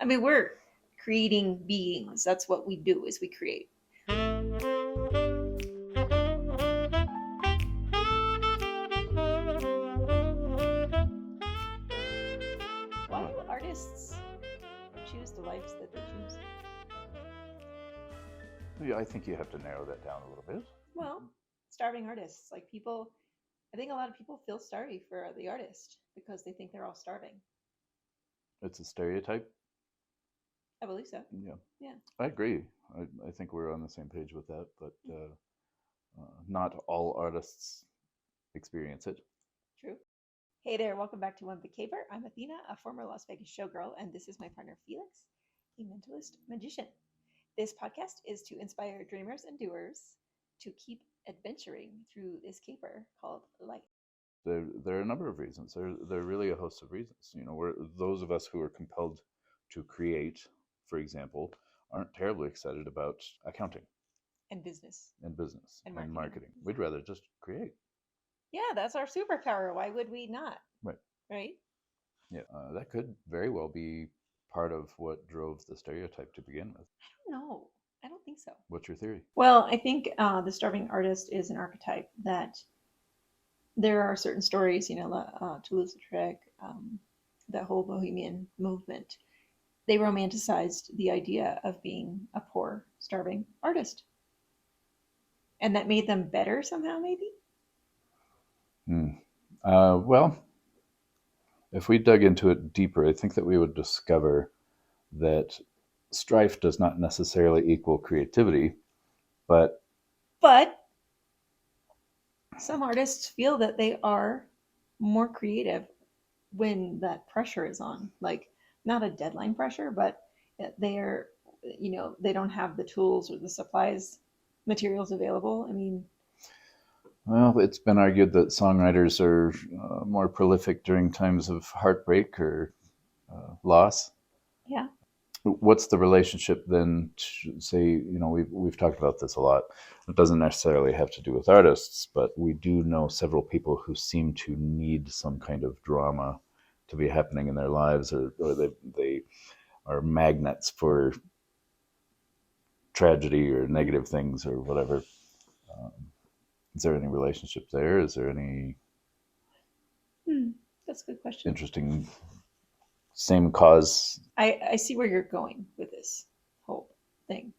I mean, we're creating beings. That's what we do, is we create. Why do artists choose the lives that they choose? Yeah, I think you have to narrow that down a little bit. Well, starving artists, like people, I think a lot of people feel sorry for the artist because they think they're all starving. It's a stereotype. I believe so. Yeah, Yeah. I agree. I think we're on the same page with that, but not all artists experience it. True. Hey there, welcome back to One Big Caper. I'm Athena, a former Las Vegas showgirl, and this is my partner Felix, a mentalist magician. This podcast is to inspire dreamers and doers to keep adventuring through this caper called life. There are a number of reasons. There are really a host of reasons. You know, we're those of us who are compelled to create, for example, aren't terribly excited about accounting And business and business and and marketing. marketing. We'd rather just create. Yeah, that's our superpower. Why would we not? Right. Right? Yeah, that could very well be part of what drove the stereotype to begin with. I don't know. I don't think so. What's your theory? Well, I think the starving artist is an archetype that there are certain stories, Toulouse-Lautrec, that whole Bohemian movement. They romanticized the idea of being a poor, starving artist. And that made them better somehow, maybe? Well, if we dug into it deeper, I think that we would discover that strife does not necessarily equal creativity, but some artists feel that they are more creative when that pressure is on. Like, not a deadline pressure, but they're, they don't have the tools or the supplies, materials available. I mean, well, it's been argued that songwriters are more prolific during times of heartbreak or loss. yeah. What's the relationship then to, say, we've talked about this a lot. It doesn't necessarily have to do with artists, but we do know several people who seem to need some kind of drama to be happening in their lives, or they are magnets for tragedy or negative things or whatever. Is there any relationship there? Is there any That's a good question. interesting same cause? I see where you're going with this whole thing.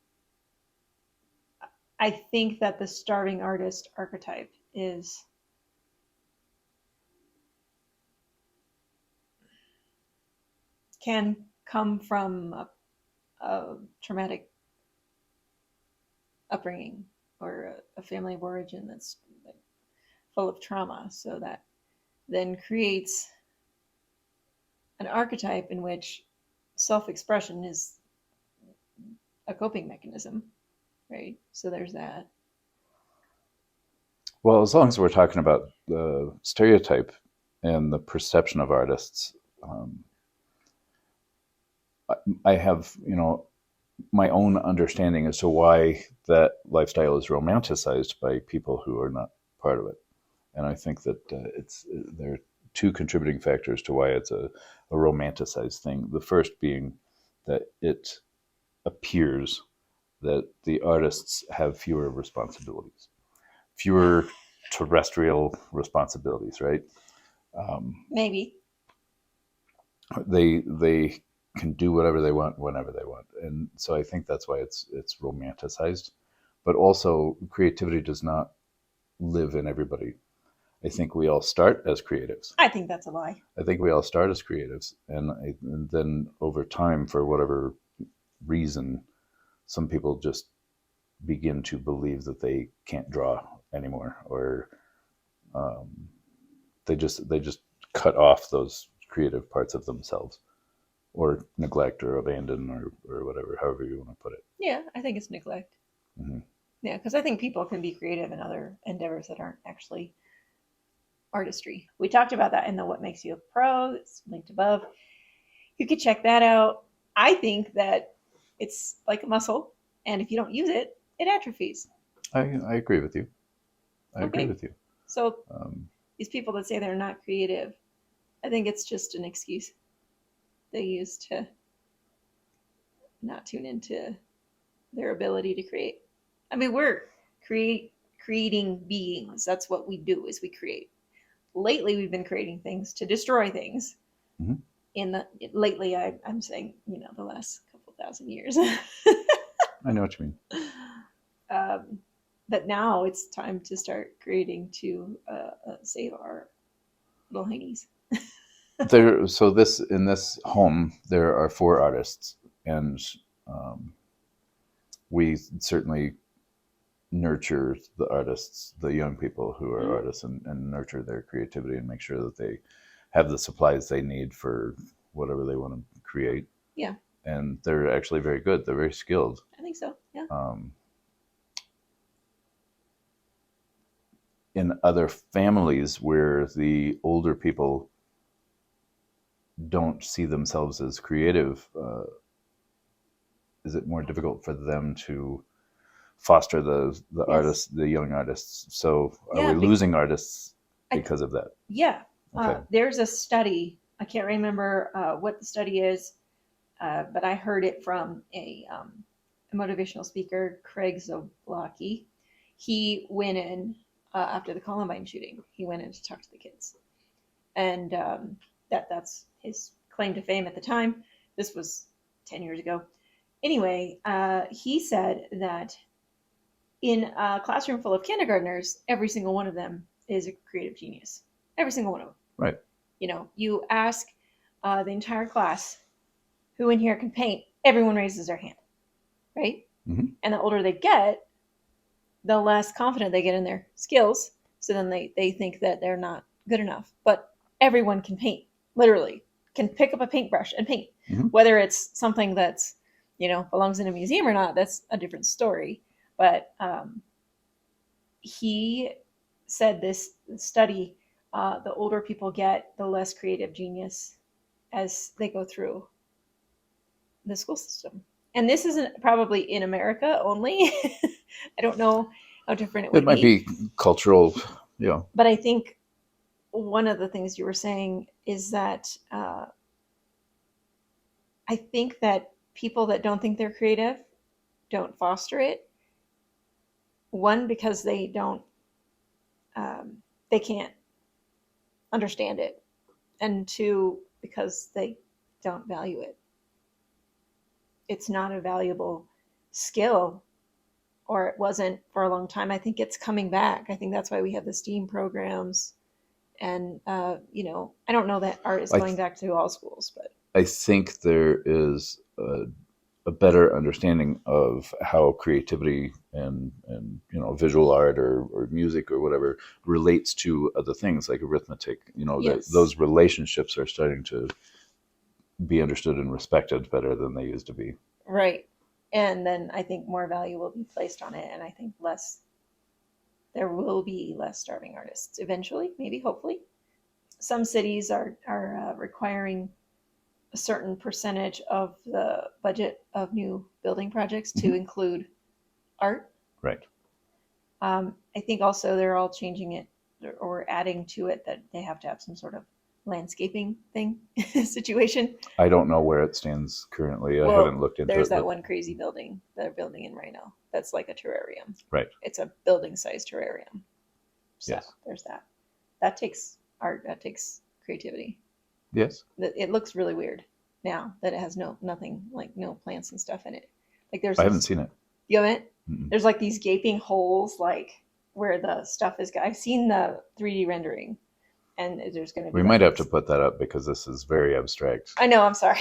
I think that the starving artist archetype is can come from a traumatic upbringing or a family of origin that's like full of trauma, so that then creates an archetype in which self-expression is a coping mechanism, right? So there's that. Well, as long as we're talking about the stereotype and the perception of artists, I have, my own understanding as to why that lifestyle is romanticized by people who are not part of it. And I think that there are two contributing factors to why it's a romanticized thing. The first being that it appears that the artists have fewer responsibilities, fewer terrestrial responsibilities, right? Maybe. They can do whatever they want whenever they want, and so I think that's why it's romanticized. But also, creativity does not live in everybody. I think we all start as creatives. I think that's a lie. I think we all start as creatives, and then over time, for whatever reason, some people just begin to believe that they can't draw anymore, or they just cut off those creative parts of themselves, or neglect or abandon, or whatever, however you want to put it. Yeah, I think it's neglect. Mm-hmm. Yeah, because I think people can be creative in other endeavors that aren't actually artistry. We talked about that in the What Makes You a Pro. It's linked above. You could check that out. I think that it's like a muscle, and if you don't use it, it atrophies. I agree with you. I agree with you. So these people that say they're not creative, I think it's just an excuse they use to not tune into their ability to create. I mean, we're creating beings. That's what we do, is we create. Lately, we've been creating things to destroy things. Mm-hmm. Lately, I'm saying, the last couple thousand years. I know what you mean. But now it's time to start creating to save our little heinies. So in this home, there are 4 artists, and we certainly nurture the artists, the young people who are artists, and nurture their creativity and make sure that they have the supplies they need for whatever they want to create. Yeah. And they're actually very good. They're very skilled. I think so. Yeah. In other families where the older people don't see themselves as creative, is it more difficult for them to foster the Yes. artists, the young artists? So are Yeah, we losing artists because of that? Yeah. Okay. There's a study. I can't remember what the study is, but I heard it from a motivational speaker, Craig Zablocki. He went in after the Columbine shooting. He went in to talk to the kids, and that's his claim to fame at the time. This was 10 years ago. Anyway, he said that in a classroom full of kindergartners, every single one of them is a creative genius. Every single one of them. Right. You ask the entire class, who in here can paint? Everyone raises their hand, right? Mm-hmm. And the older they get, the less confident they get in their skills. So then they think that they're not good enough. But everyone can paint, literally, can pick up a paintbrush and paint. Mm-hmm. Whether it's something that's, belongs in a museum or not, that's a different story. But he said this study, the older people get, the less creative genius as they go through the school system. And this isn't probably in America only. I don't know how different it would be. It might be cultural, yeah. But I think one of the things you were saying is that I think that people that don't think they're creative don't foster it. One, because they don't, they can't understand it. And 2, because they don't value it. It's not a valuable skill, or it wasn't for a long time. I think it's coming back. I think that's why we have the STEAM programs. And, I don't know that art is going back to all schools, but I think there is a better understanding of how creativity and visual art or music or whatever relates to other things like arithmetic. Yes. Those relationships are starting to be understood and respected better than they used to be. Right. And then I think more value will be placed on it, and I think there will be less starving artists eventually, maybe, hopefully. Some cities are requiring a certain percentage of the budget of new building projects to include art. Right. I think also they're all changing it or adding to it that they have to have some sort of landscaping thing situation. I don't know where it stands currently. I haven't looked into it. There's that one crazy building that they're building in Reno. That's like a terrarium. Right. It's a building-sized terrarium. So yes. There's that. That takes art. That takes creativity. Yes. It looks really weird now that it has nothing, like no plants and stuff in it. Like I haven't seen it. You haven't? Mm-mm. There's like these gaping holes, like where the stuff is. I've seen the 3D rendering, and there's going to be. We might have to put that up because this is very abstract. I know. I'm sorry.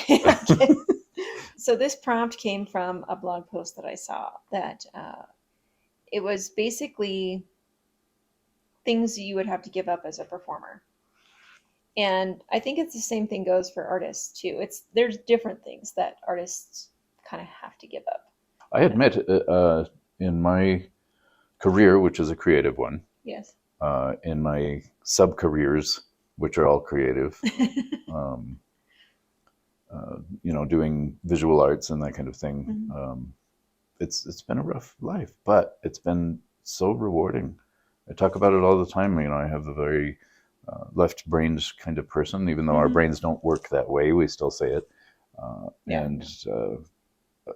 So this prompt came from a blog post that I saw that it was basically things you would have to give up as a performer. And I think it's the same thing goes for artists too. There's different things that artists kind of have to give up. I admit, in my career, which is a creative one, yes, in my sub-careers, which are all creative, doing visual arts and that kind of thing, mm-hmm. It's been a rough life, but it's been so rewarding. I talk about it all the time. I have a very left-brained kind of person, even though our brains don't work that way. We still say it. And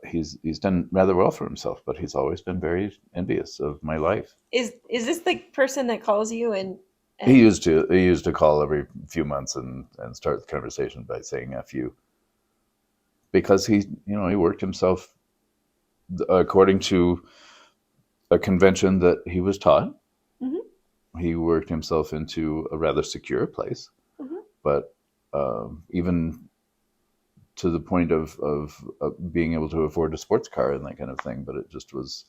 he's done rather well for himself, but he's always been very envious of my life. Is this the person that calls you and He used to call every few months and start the conversation by saying "F you," because he worked himself according to a convention that he was taught. Mhm. He worked himself into a rather secure place, Mhm. but even to the point of being able to afford a sports car and that kind of thing. But it just was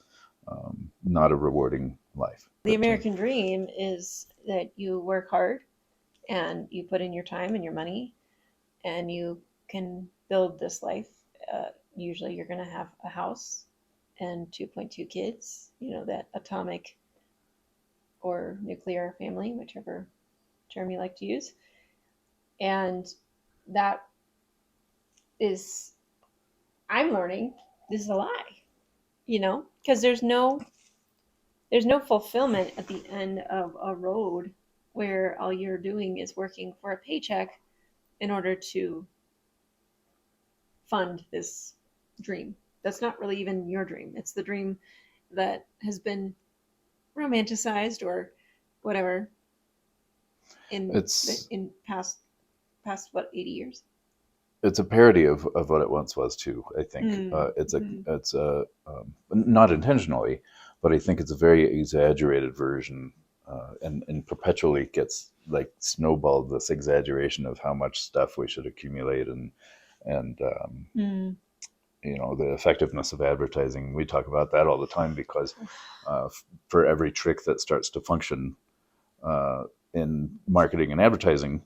not a rewarding life. The American dream is that you work hard and you put in your time and your money and you can build this life. Usually you're going to have a house and 2.2 kids, that atomic or nuclear family, whichever term you like to use. And that is, I'm learning, this is a lie, because there's no fulfillment at the end of a road where all you're doing is working for a paycheck in order to fund this dream. That's not really even your dream. It's the dream that has been romanticized or whatever in past what, 80 years. It's a parody of what it once was too. I think it's not intentionally, but I think it's a very exaggerated version, and perpetually gets like snowballed, this exaggeration of how much stuff we should accumulate and the effectiveness of advertising. We talk about that all the time because for every trick that starts to function in marketing and advertising,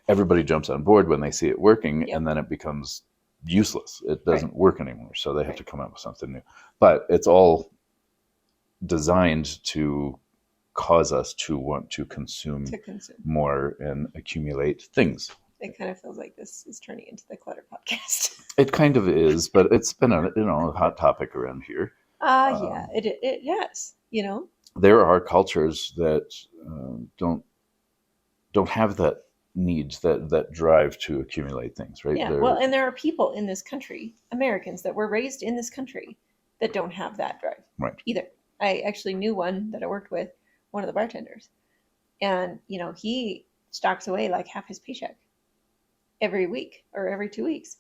everybody jumps on board when they see it working, and then it becomes useless. It doesn't work anymore, so they have to come up with something new. But it's all designed to cause us to want to consume more and accumulate things. It kind of feels like this is turning into the Clutter podcast. It kind of is, but it's been a hot topic around here. Yeah, it has. There are cultures that don't have that needs, that drive to accumulate things, right? Yeah, well, and there are people in this country, Americans that were raised in this country, that don't have that drive either. I actually knew one that I worked with, one of the bartenders, and he stocks away like half his paycheck every week or every 2 weeks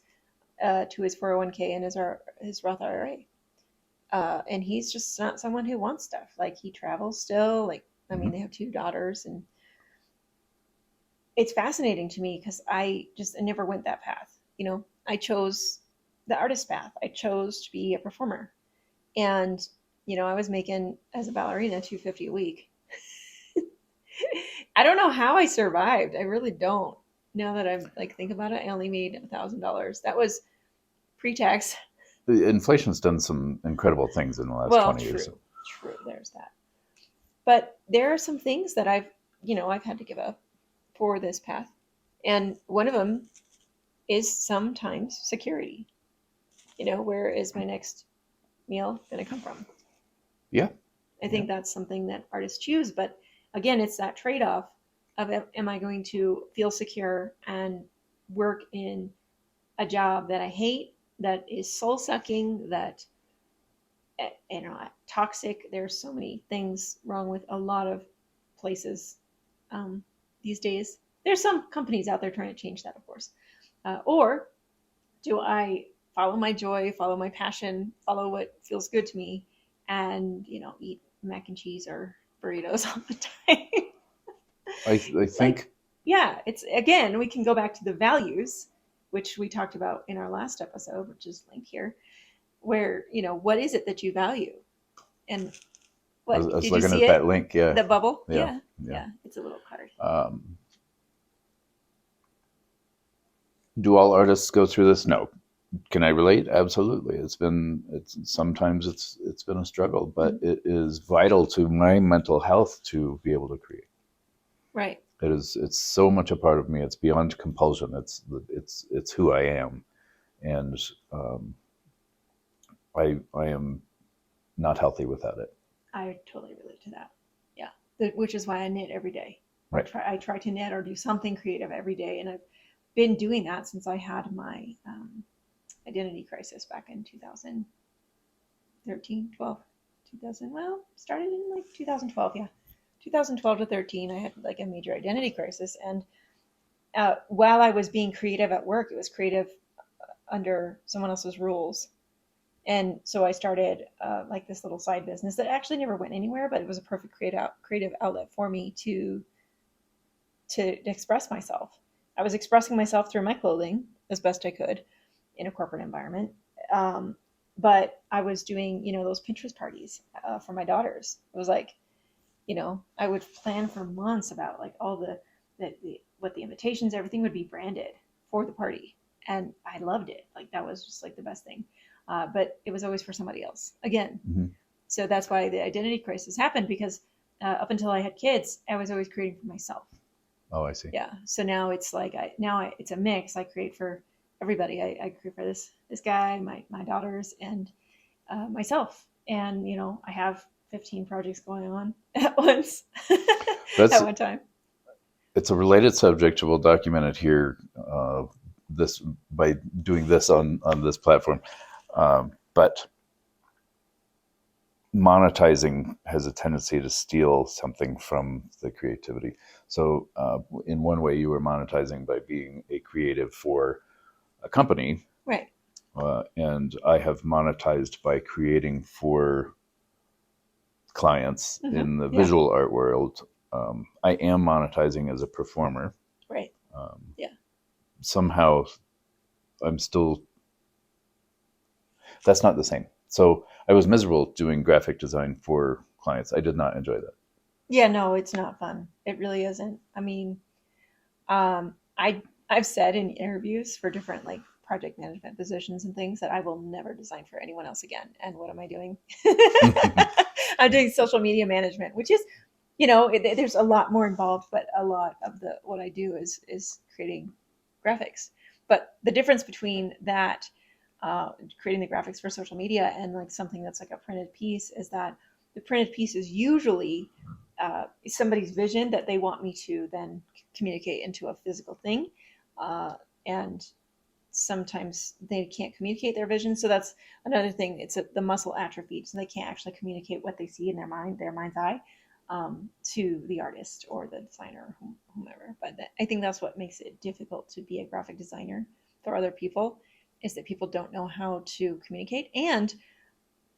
to his 401k and his Roth IRA. And he's just not someone who wants stuff. Like, he travels still. Like, I mean, they have 2 daughters, and it's fascinating to me because I never went that path. I chose the artist path. I chose to be a performer, and I was making, as a ballerina, $250 a week. I don't know how I survived. I really don't. Now that I'm think about it, I only made $1,000. That was pre-tax. Inflation's done some incredible things in the last 20 years. True, there's that. But there are some things that I've had to give up for this path. And one of them is sometimes security. Where is my next meal going to come from? Yeah. I think that's something that artists choose. But again, it's that trade-off of, am I going to feel secure and work in a job that I hate, that is soul-sucking, that toxic. There's so many things wrong with a lot of places these days. There's some companies out there trying to change that, of course. Or do I follow my joy, follow my passion, follow what feels good to me, and eat mac and cheese or burritos all the time? I think it's, again, we can go back to the values, which we talked about in our last episode, which is linked here, where what is it that you value? And what, I was did looking you see at that link, the bubble? Yeah, It's a little card. Do all artists go through this? No. Can I relate? Absolutely. It's been a struggle, but it is vital to my mental health to be able to create. Right. It's so much a part of me. It's beyond compulsion. It's who I am, and I am not healthy without it. I totally relate to that. Yeah, which is why I knit every day. Right. I try to knit or do something creative every day, and I've been doing that since I had my identity crisis back in 2013, 12, 2000. Well, started in like 2012. Yeah, 2012 to 13. I had like a major identity crisis, and while I was being creative at work, it was creative under someone else's rules. And so I started like this little side business that actually never went anywhere, but it was a perfect creative outlet for me to express myself. I was expressing myself through my clothing as best I could in a corporate environment. But I was doing, those Pinterest parties for my daughters. It was like, I would plan for months about like all what the invitations, everything would be branded for the party. And I loved it. Like that was just like the best thing. But it was always for somebody else again. Mm-hmm. So that's why the identity crisis happened, because up until I had kids, I was always creating for myself. Oh, I see. Yeah. So now it's like it's a mix. I create for everybody. I create for this guy, my daughters, and myself. And I have 15 projects going on at once at one time. It's a related subject. We'll document it here. This by doing this on this platform, but monetizing has a tendency to steal something from the creativity. So in one way, you were monetizing by being a creative for a company. Right. And I have monetized by creating for clients in the visual art world. I am monetizing as a performer. Right. Somehow I'm still, that's not the same. So I was miserable doing graphic design for clients. I did not enjoy that. Yeah, no, it's not fun. It really isn't. I mean, I've said in interviews for different like project management positions and things that I will never design for anyone else again. And what am I doing? I'm doing social media management, which is, there's a lot more involved, but a lot of what I do is creating graphics. But the difference between that, creating the graphics for social media, and like something that's like a printed piece, is that the printed piece is usually somebody's vision that they want me to then communicate into a physical thing. And sometimes they can't communicate their vision. So that's another thing. It's the muscle atrophied, so they can't actually communicate what they see in their mind's eye, to the artist or the designer or whomever. But I think that's what makes it difficult to be a graphic designer for other people, is that people don't know how to communicate, and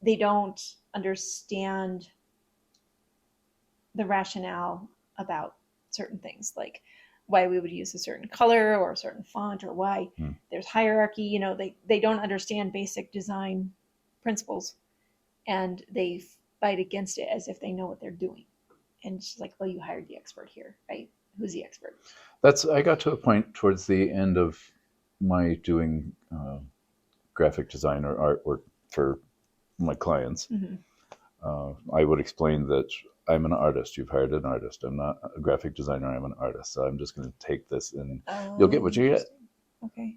they don't understand the rationale about certain things, like why we would use a certain color or a certain font, or why there's hierarchy. They don't understand basic design principles, and they fight against it as if they know what they're doing. And it's like, well, you hired the expert here, right? Who's the expert? I got to a point towards the end of my doing graphic design or artwork for my clients. I would explain that I'm an artist. You've hired an artist. I'm not a graphic designer. I'm an artist. So I'm just going to take this, and you'll get what you get. Okay.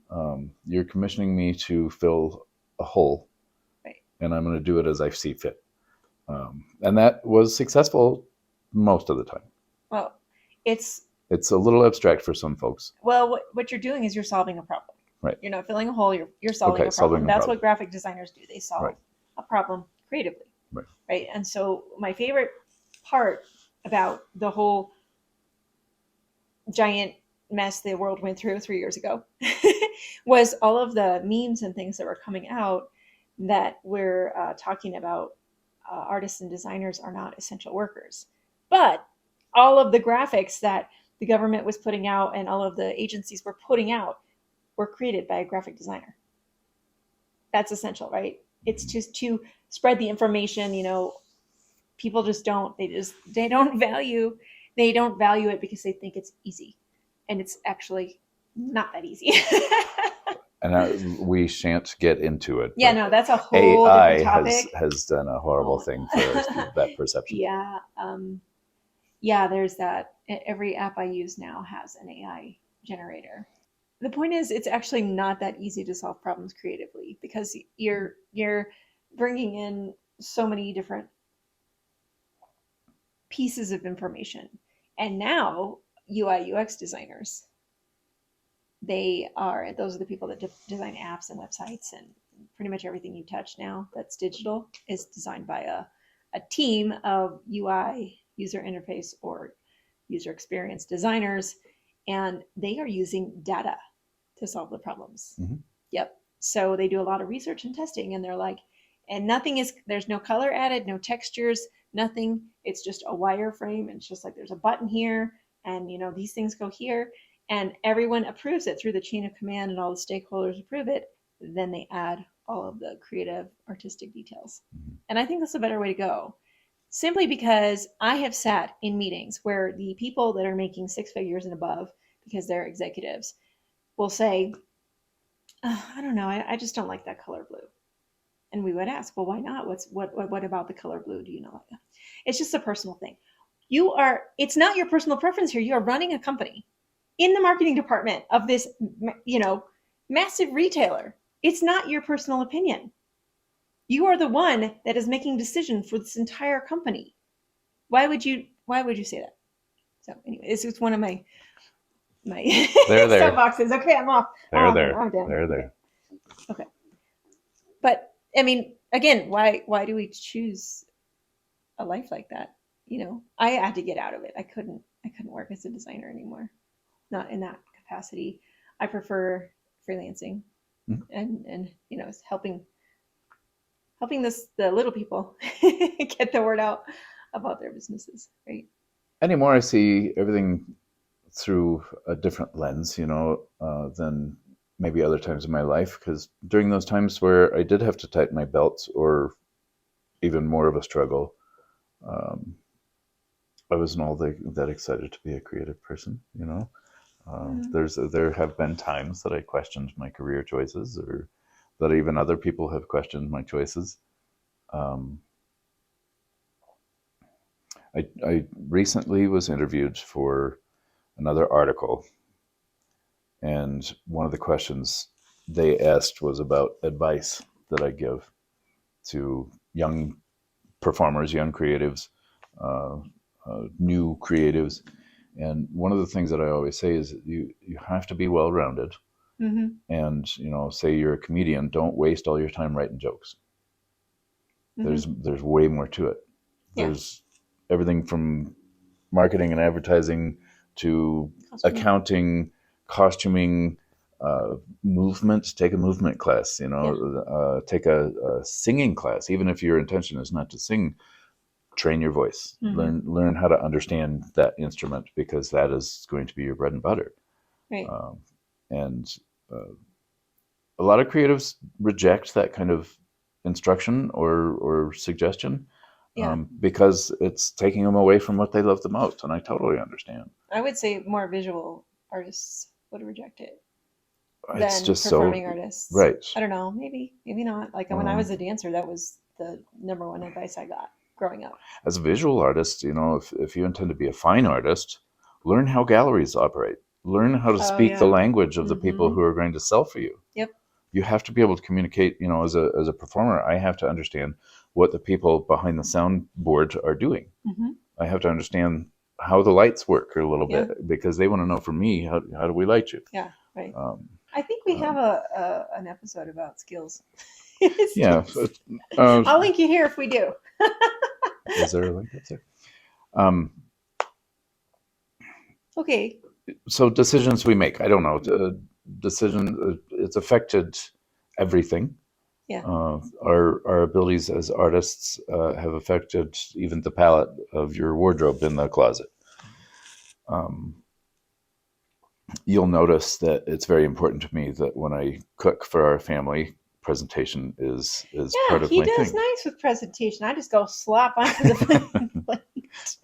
You're commissioning me to fill a hole, right, and I'm going to do it as I see fit. And that was successful most of the time. Well, it's a little abstract for some folks. Well, what you're doing is you're solving a problem. Right. You're not filling a hole. You're solving a problem. That's what graphic designers do. They solve a problem creatively. Right. And so my favorite part about the whole giant mess the world went through 3 years ago was all of the memes and things that were coming out that were talking about artists and designers are not essential workers. But all of the graphics that the government was putting out and all of the agencies were putting out were created by a graphic designer. That's essential, right? It's just to spread the information. People just they don't value it because they think it's easy, and it's actually not that easy. And we shan't get into it. Yeah, no, that's a whole different topic. has done a horrible thing for that perception. Yeah. Yeah, there's that. Every app I use now has an AI generator. The point is, it's actually not that easy to solve problems creatively, because you're bringing in so many different pieces of information. And now UI UX designers those are the people that design apps and websites, and pretty much everything you touch now that's digital is designed by a team of UI, user interface, or user experience designers, and they are using data to solve the problems. Mm-hmm. Yep. So they do a lot of research and testing, and they're like, and there's no color added, no textures, nothing. It's just a wireframe, and it's just like there's a button here, and these things go here, and everyone approves it through the chain of command, and all the stakeholders approve it. Then they add all of the creative, artistic details. Mm-hmm. And I think that's a better way to go. Simply because I have sat in meetings where the people that are making six figures and above, because they're executives, will say, I don't know, I just don't like that color blue. And we would ask, well, why not? What about the color blue do you not like? It's just a personal thing. It's not your personal preference here. You are running a company in the marketing department of this, massive retailer. It's not your personal opinion. You are the one that is making decisions for this entire company. Why would you say that? So anyway, it's one of my There. soapboxes. Okay, I'm off. There. I'm done. There. Okay. But I mean, again, why do we choose a life like that? I had to get out of it. I couldn't work as a designer anymore. Not in that capacity. I prefer freelancing, mm-hmm. and it's helping the little people get the word out about their businesses, right? Anymore, I see everything through a different lens, than maybe other times in my life, because during those times where I did have to tighten my belts, or even more of a struggle, I wasn't all that excited to be a creative person, Mm-hmm. There have been times that I questioned my career choices, or that even other people have questioned my choices. I recently was interviewed for another article, and one of the questions they asked was about advice that I give to young performers, young creatives, new creatives. And one of the things that I always say is that you have to be well-rounded. Mm-hmm. And, say you're a comedian, don't waste all your time writing jokes. Mm-hmm. There's way more to it. Yeah. There's everything from marketing and advertising to accounting, costuming, movement. Take a movement class, take a singing class. Even if your intention is not to sing, train your voice. Mm-hmm. Learn how to understand that instrument, because that is going to be your bread and butter. Right. And a lot of creatives reject that kind of instruction or suggestion. Yeah. Because it's taking them away from what they love the most, and I totally understand. I would say more visual artists would reject it it's than just performing artists. Right. I don't know, maybe not. Like when I was a dancer, that was the number one advice I got growing up. As a visual artist, if you intend to be a fine artist, learn how galleries operate. Learn how to speak the language of mm-hmm. the people who are going to sell for you. Yep. You have to be able to communicate, as a performer. I have to understand what the people behind the soundboard are doing. Mm-hmm. I have to understand how the lights work a little bit, because they want to know from me, how do we light you? Yeah, right. I think we have an episode about skills. Yeah. I'll link you here if we do. Is there a link up there? Okay. So decisions we make, I don't know. It's affected everything. Yeah. Our abilities as artists have affected even the palette of your wardrobe in the closet. You'll notice that it's very important to me that when I cook for our family, presentation is part of my thing. Yeah, he does nice with presentation. I just go slop onto the plate.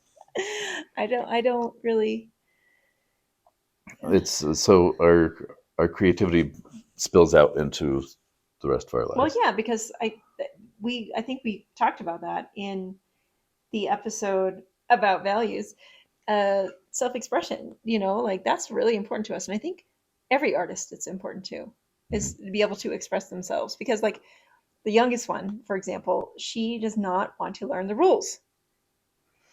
I don't really. It's so our creativity spills out into the rest of our lives. Well, yeah, because I think we talked about that in the episode about values, self-expression. Like that's really important to us, and I think every artist it's important to is to be able to express themselves, because like the youngest one, for example, she does not want to learn the rules.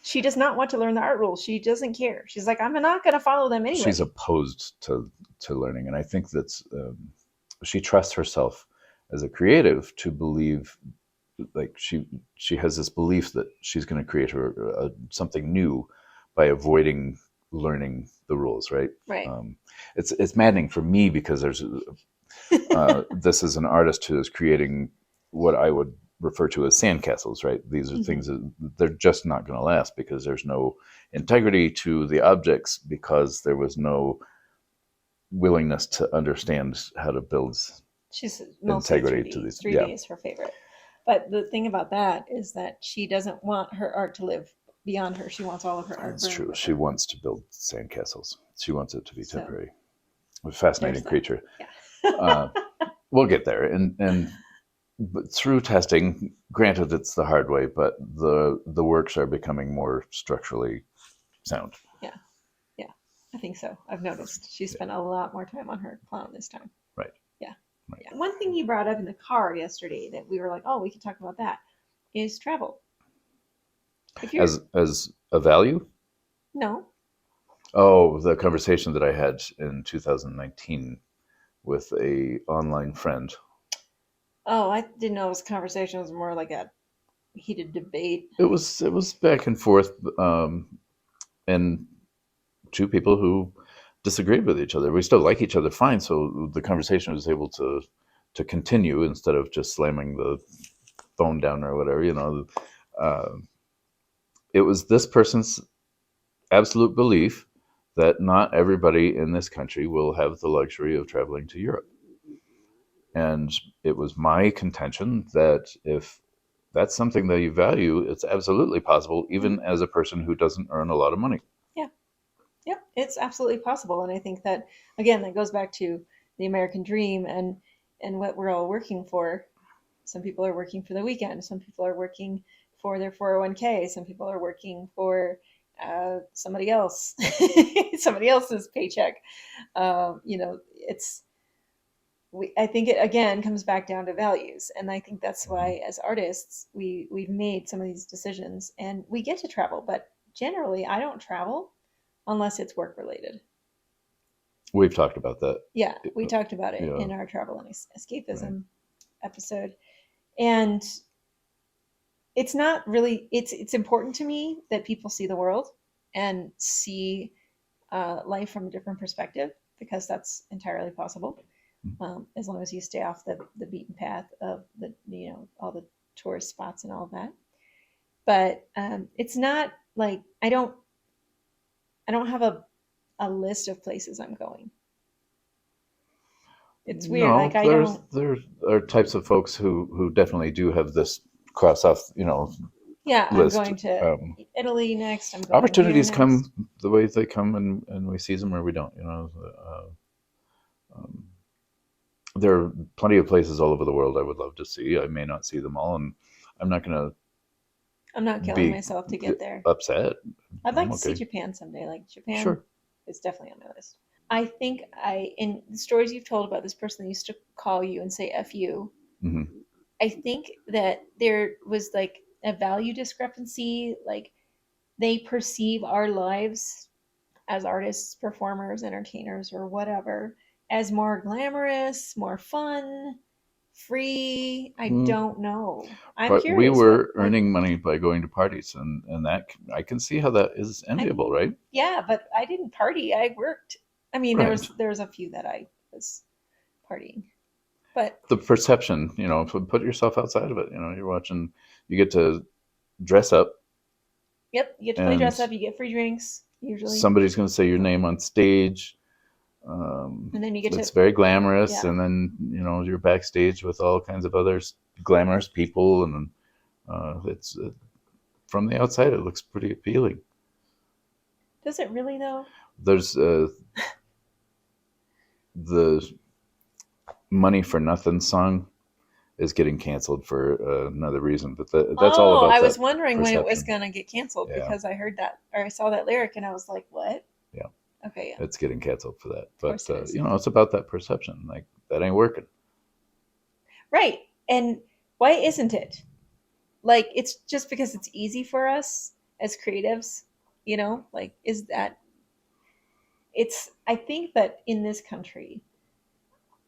She does not want to learn the art rules. She doesn't care. She's like, I'm not going to follow them anyway. She's opposed to learning, and I think that's she trusts herself as a creative to believe, like she has this belief that she's going to create something new by avoiding learning the rules, right? Right. It's maddening for me because there's this is an artist who is creating what I would refer to as sandcastles, right? These are things that they're just not going to last because there's no integrity to the objects, because there was no willingness to understand how to build She's mostly integrity 3D. to these. 3D is her favorite. But the thing about that is that she doesn't want her art to live beyond her. She wants all of her art. That's true. She her. wants to build sandcastles. She wants it to be temporary. A fascinating creature. Yeah. We'll get there. And but through testing, granted it's the hard way, but the works are becoming more structurally sound. Yeah. Yeah. I think so. I've noticed she spent a lot more time on her clown this time. Right. Yeah. Right. Yeah. One thing you brought up in the car yesterday that we were like, oh, we could talk about that, is travel. As a value? No. Oh, the conversation that I had in 2019 with a online friend. Oh, I didn't know it was a conversation. It was more like a heated debate. It was back and forth, and two people who disagreed with each other. We still like each other fine, so the conversation was able to continue instead of just slamming the phone down or whatever. It was this person's absolute belief that not everybody in this country will have the luxury of traveling to Europe. And it was my contention that if that's something that you value, it's absolutely possible, even as a person who doesn't earn a lot of money. Yeah. Yep. It's absolutely possible. And I think that, again, that goes back to the American dream and what we're all working for. Some people are working for the weekend. Some people are working for their 401k. Some people are working for somebody else, somebody else's paycheck. I think it again comes back down to values, and I think that's why as artists we've made some of these decisions, and we get to travel, but generally I don't travel unless it's work related. We've talked about that. Yeah, we talked about it in our travel and escapism episode, and it's not really it's important to me that people see the world and see life from a different perspective, because that's entirely possible. As long as you stay off the beaten path of the all the tourist spots and all of that. But it's not like I don't have a list of places I'm going. It's weird. No, like there are types of folks who definitely do have this cross off, yeah, list. I'm going to Italy next. I'm going opportunities come the way they come, and we seize them or we don't. There are plenty of places all over the world I would love to see. I may not see them all, and I'm not killing myself to get there. Upset. I'd like to see Japan someday. Like Japan, sure, is definitely on my list. I think in the stories you've told about this person that used to call you and say "F you," I think that there was like a value discrepancy. Like they perceive our lives as artists, performers, entertainers, or whatever as more glamorous, more fun, free. I don't know. I'm curious. We were earning money by going to parties, and that I can see how that is enviable, right? Yeah, but I didn't party. I worked. I mean, right. there was a few that I was partying, but the perception, put yourself outside of it. You're watching. You get to dress up. Yep, you get to play dress up. You get free drinks. Usually, somebody's going to say your name on stage. And then you get it's very glamorous, and then you're backstage with all kinds of other glamorous people, and it's from the outside it looks pretty appealing. Does it really though? There's the Money for Nothing song is getting canceled for another reason, but that's all about. I was wondering when it was going to get canceled because I heard that or I saw that lyric and I was like, what? Yeah. Okay, yeah. It's getting canceled for that. But, it's about that perception. Like, that ain't working. Right. And why isn't it? Like, it's just because it's easy for us as creatives, like, is that I think that in this country,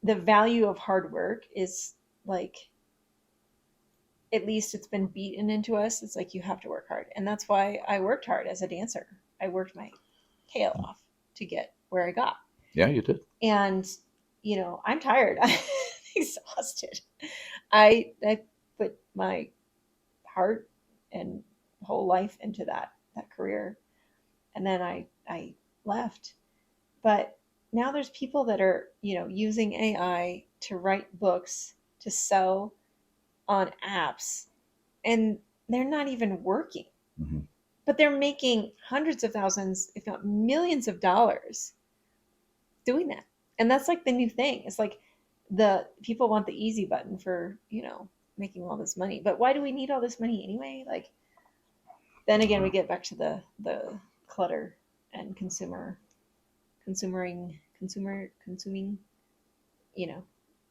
the value of hard work is like, at least it's been beaten into us. It's like, you have to work hard. And that's why I worked hard as a dancer. I worked my tail off to get where I got. Yeah, you did. And, I'm tired. I'm exhausted. I put my heart and whole life into that career. And then I left. But now there's people that are, using AI to write books to sell on apps, and they're not even working, Mm-hmm. but they're making hundreds of thousands, if not millions of dollars doing that. And that's like the new thing. It's like the people want the easy button for, making all this money. But why do we need all this money anyway? Like, then again, we get back to the clutter and consuming,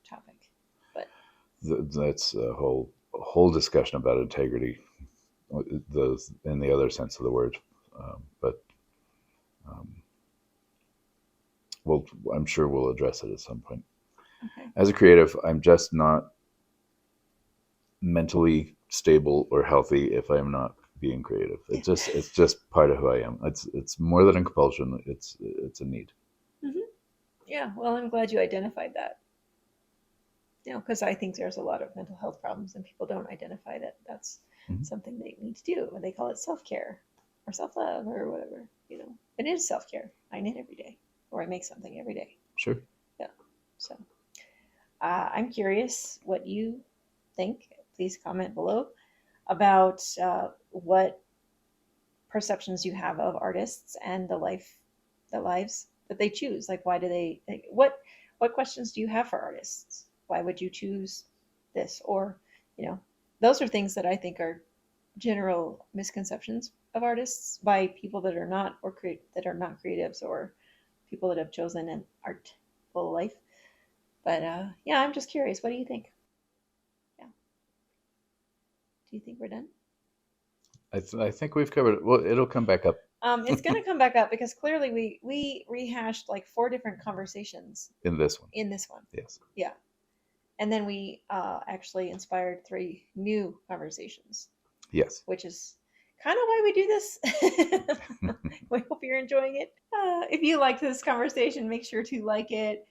topic. But That's a whole discussion about integrity, in the other sense of the word. But I'm sure we'll address it at some point. okay. As a creative, I'm just not mentally stable or healthy if I'm not being creative. It's just part of who I am. It's more than a compulsion. It's a need. Mm-hmm. Yeah. Well, I'm glad you identified that. Because I think there's a lot of mental health problems, and people don't identify that that's Mm-hmm. something they need to do. They call it self-care or self-love or whatever. It is self-care. I knit every day, or I make something every day. Sure. Yeah. So I'm curious what you think. Please comment below about what perceptions you have of artists and the lives that they choose. Like, why do they? What questions do you have for artists? Why would you choose this? Or, those are things that I think are general misconceptions of artists by people that are not, or that are not creatives, or people that have chosen an artful life. But yeah, I'm just curious. What do you think? Yeah. Do you think we're done? I think we've covered it. Well, it'll come back up. It's going to come back up because clearly we rehashed like 4 different conversations In this one. Yes. Yes. Yeah. And then we actually inspired 3 new conversations. Yes. Which is kind of why we do this. We hope you're enjoying it. If you liked this conversation, make sure to like it.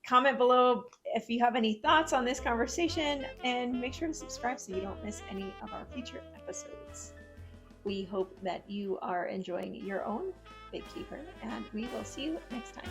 Comment below if you have any thoughts on this conversation, and make sure to subscribe so you don't miss any of our future episodes. We hope that you are enjoying your own Big Keeper, and we will see you next time.